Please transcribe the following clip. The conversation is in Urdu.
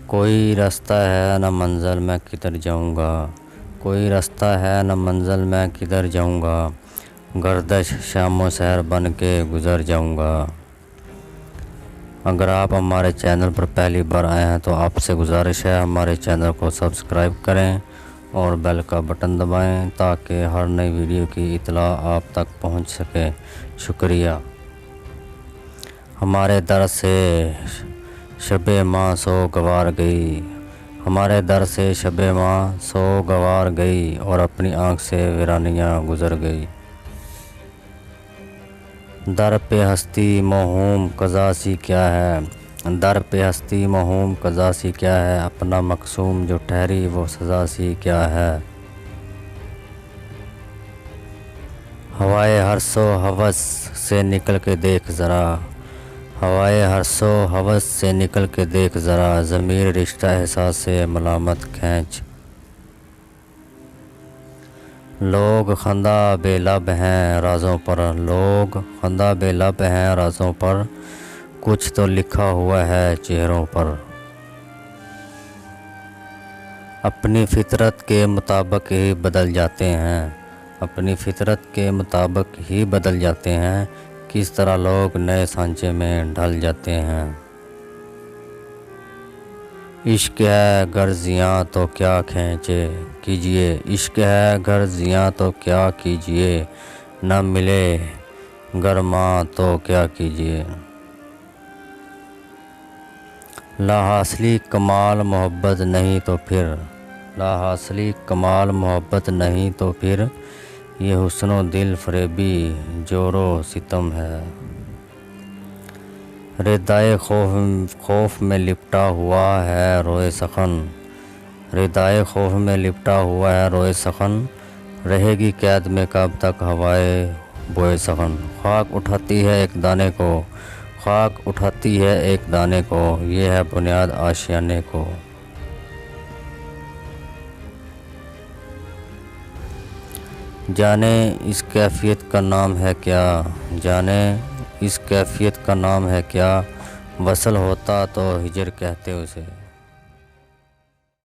کوئی راستہ ہے نہ منزل میں کدھر جاؤں گا، کوئی راستہ ہے نہ منزل میں کدھر جاؤں گا، گردش شام و سحر بن کے گزر جاؤں گا۔ اگر آپ ہمارے چینل پر پہلی بار آئے ہیں تو آپ سے گزارش ہے ہمارے چینل کو سبسکرائب کریں اور بیل کا بٹن دبائیں تاکہ ہر نئی ویڈیو کی اطلاع آپ تک پہنچ سکے۔ شکریہ۔ ہمارے در سے شب ماں سو گوار گئی، ہمارے در سے شب ماں سو گوار گئی اور اپنی آنکھ سے ویرانیاں گزر گئی۔ در پہ ہستی موہوم قضا سی کیا ہے، در پہ ہستی موہوم قضا سی کیا ہے، اپنا مقصوم جو ٹھہری وہ سزا سی کیا ہے۔ ہوائے ہرس و ہوس سے نکل کے دیکھ ذرا، ہوائے ہرس و ہوس سے نکل کے دیکھ ذرا، ضمیر رشتہ احساس سے ملامت کھینچ۔ لوگ خندہ بے لب ہیں رازوں پر، لوگ خندہ بے لب ہیں رازوں پر، کچھ تو لکھا ہوا ہے چہروں پر۔ اپنی فطرت کے مطابق ہی بدل جاتے ہیں، اپنی فطرت کے مطابق ہی بدل جاتے ہیں، کس طرح لوگ نئے سانچے میں ڈھل جاتے ہیں۔ عشق ہے گر زیاں تو کیا کھینچے کیجئے، عشق ہے گر زیاں تو کیا کیجئے، نہ ملے گر ماں تو کیا کیجئے۔ لا حاصلی کمال محبت نہیں تو پھر، لا حاصلی کمال محبت نہیں تو پھر، یہ حسن و دل فریبی جور و ستم ہے۔ ردائے خوف میں لپٹا ہوا ہے روئے سخن، ردائے خوف میں لپٹا ہوا ہے روئے سخن، رہے گی قید میں کب تک ہوائے بوئے سخن۔ خاک اٹھاتی ہے ایک دانے کو، خاک اٹھاتی ہے ایک دانے کو، یہ ہے بنیاد آشیانے کو۔ جانے اس کیفیت کا نام ہے کیا، جانے اس کیفیت کا نام ہے کیا، وصل ہوتا تو ہجر کہتے اسے۔